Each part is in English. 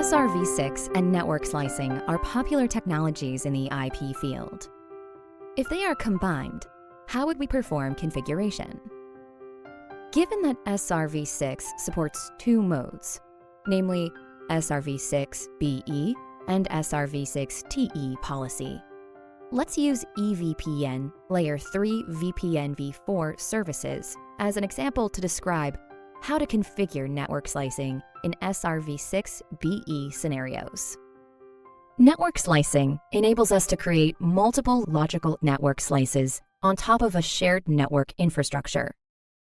SRv6 and network slicing are popular technologies in the IP field. If they are combined, how would we perform configuration? Given that SRv6 supports two modes, namely SRv6 BE and SRv6 TE policy, let's use EVPN L3VPNv4 services as an example to describe how to configure network slicing in SRv6 BE scenarios. Network slicing enables us to create multiple logical network slices on top of a shared network infrastructure,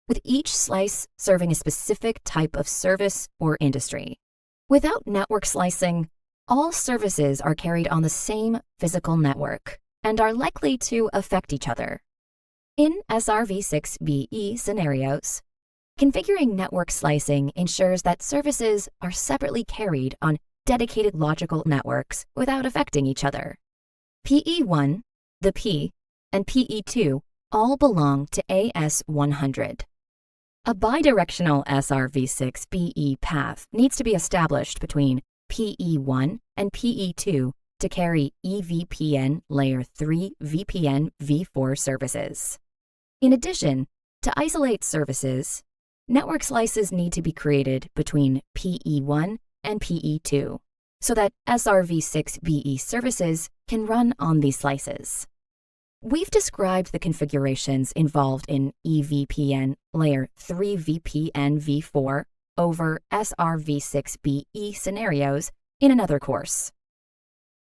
with each slice serving a specific type of service or industry. Without network slicing, all services are carried on the same physical network and are likely to affect each other. In SRv6 BE scenarios, configuring network slicing ensures that services are separately carried on dedicated logical networks without affecting each other. PE1, the P, and PE2 all belong to AS100. A bidirectional SRv6 BE path needs to be established between PE1 and PE2 to carry EVPN L3VPNv4 services. In addition, to isolate services, network slices need to be created between PE1 and PE2 so that SRv6 BE services can run on these slices. We've described the configurations involved in EVPN L3VPNv4 over SRv6 BE scenarios in another course.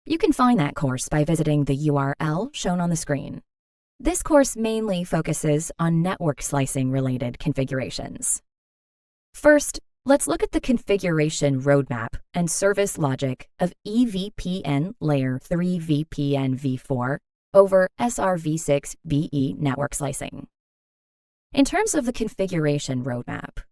You can find that course by visiting the URL shown on the screen. This course mainly focuses on network slicing-related configurations. First, let's look at the configuration roadmap and service logic of EVPN L3VPNv4 over SRv6 BE network slicing. In terms of the configuration roadmap,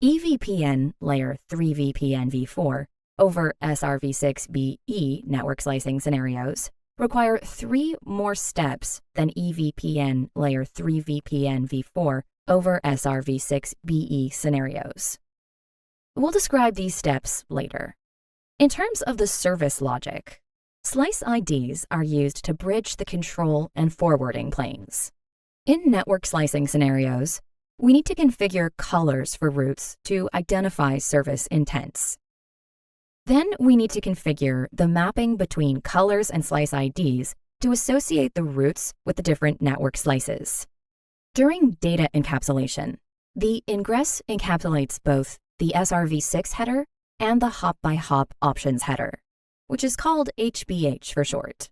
EVPN L3VPNv4 over SRv6 BE network slicing scenarios require 3 more steps than EVPN L3VPNv4 over SRv6 BE scenarios. We'll describe these steps later. In terms of the service logic, slice IDs are used to bridge the control and forwarding planes. In network slicing scenarios, we need to configure colors for routes to identify service intents. Then we need to configure the mapping between colors and slice IDs to associate the routes with the different network slices. During data encapsulation, the ingress encapsulates both the SRv6 header and the hop-by-hop options header, which is called HBH for short.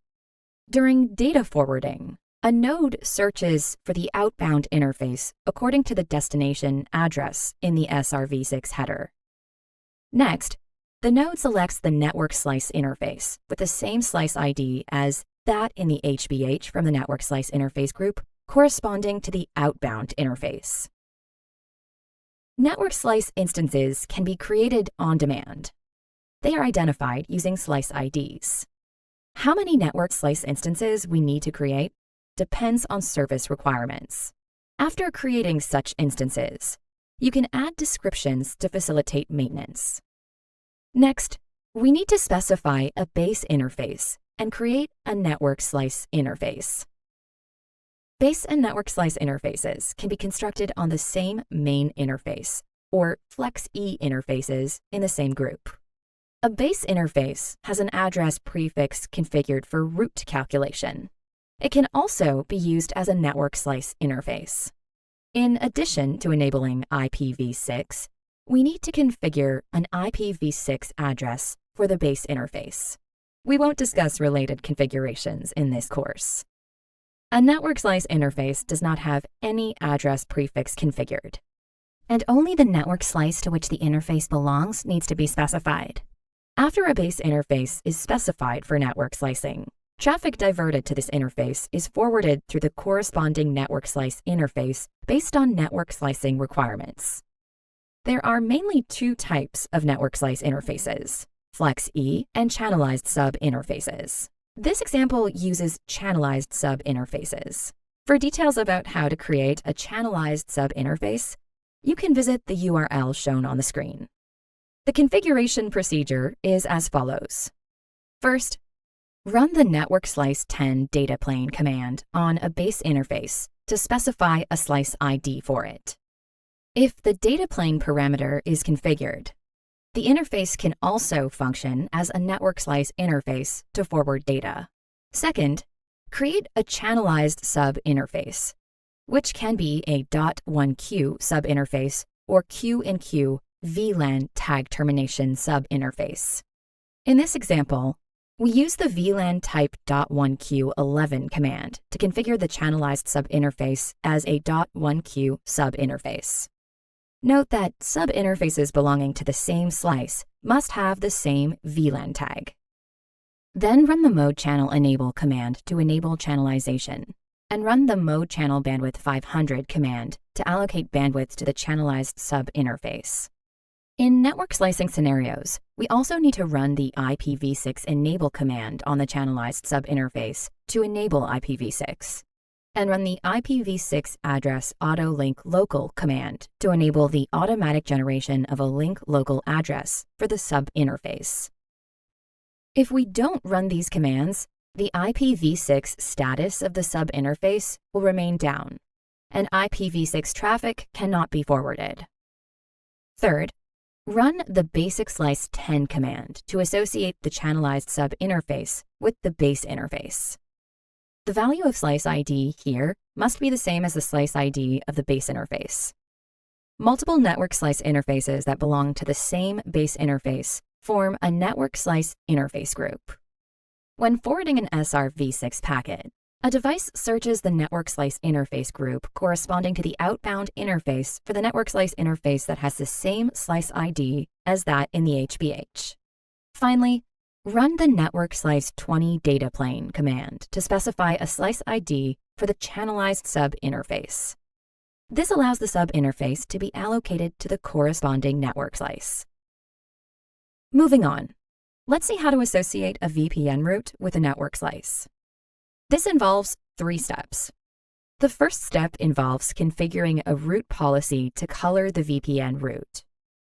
During data forwarding, a node searches for the outbound interface according to the destination address in the SRv6 header. Next, the node selects the network slice interface with the same slice ID as that in the HBH from the network slice interface group corresponding to the outbound interface. Network slice instances can be created on demand. They are identified using slice IDs. How many network slice instances we need to create depends on service requirements. After creating such instances, you can add descriptions to facilitate maintenance. Next, we need to specify a base interface and create a network slice interface. Base and network slice interfaces can be constructed on the same main interface, or Flex-E interfaces in the same group. A base interface has an address prefix configured for route calculation. It can also be used as a network slice interface. In addition to enabling IPv6, we need to configure an IPv6 address for the base interface. We won't discuss related configurations in this course. A network slice interface does not have any address prefix configured, and only the network slice to which the interface belongs needs to be specified. After a base interface is specified for network slicing, traffic diverted to this interface is forwarded through the corresponding network slice interface based on network slicing requirements. There are mainly 2 types of network slice interfaces, Flex-E and channelized sub-interfaces. This example uses channelized sub-interfaces. For details about how to create a channelized sub-interface, you can visit the URL shown on the screen. The configuration procedure is as follows. First, run the network slice 10 data plane command on a base interface to specify a slice ID for it. If the data plane parameter is configured, the interface can also function as a network slice interface to forward data. Second, create a channelized sub-interface, which can be a .1q sub-interface or Q-in-Q VLAN tag termination sub-interface. In this example, we use the VLAN type .1q11 command to configure the channelized sub-interface as a .1q sub-interface. Note that sub-interfaces belonging to the same slice must have the same VLAN tag. Then run the mode channel enable command to enable channelization, and run the mode channel bandwidth 500 command to allocate bandwidth to the channelized sub-interface. In network slicing scenarios, we also need to run the IPv6 enable command on the channelized sub-interface to enable IPv6, and run the IPv6 address auto link local command to enable the automatic generation of a link local address for the sub-interface. If we don't run these commands, the IPv6 status of the sub-interface will remain down, and IPv6 traffic cannot be forwarded. Third, run the basic slice 10 command to associate the channelized sub-interface with the base interface. The value of slice ID here must be the same as the slice ID of the base interface. Multiple network slice interfaces that belong to the same base interface form a network slice interface group. When forwarding an SRv6 packet, a device searches the network slice interface group corresponding to the outbound interface for the network slice interface that has the same slice ID as that in the HBH. Finally, run the network slice 20 data plane command to specify a slice ID for the channelized sub-interface. This allows the sub-interface to be allocated to the corresponding network slice. Moving on, let's see how to associate a VPN route with a network slice. This involves 3 steps. The first step involves configuring a route policy to color the VPN route.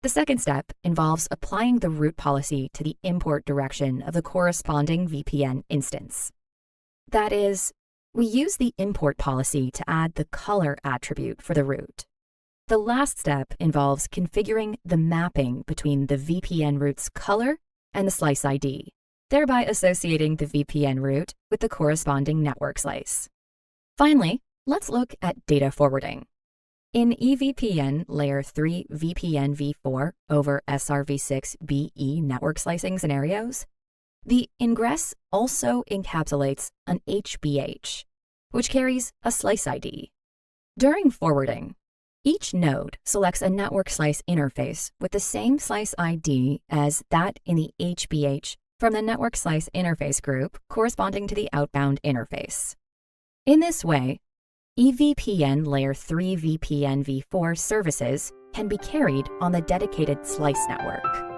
The second step involves applying the route policy to the import direction of the corresponding VPN instance. That is, we use the import policy to add the color attribute for the route. The last step involves configuring the mapping between the VPN route's color and the slice ID, thereby associating the VPN route with the corresponding network slice. Finally, let's look at data forwarding. In EVPN L3VPNv4 over SRv6 BE Network Slicing scenarios, the ingress also encapsulates an HBH, which carries a slice ID. During forwarding, each node selects a network slice interface with the same slice ID as that in the HBH from the network slice interface group corresponding to the outbound interface. In this way, EVPN L3VPNv4 services can be carried on the dedicated slice network.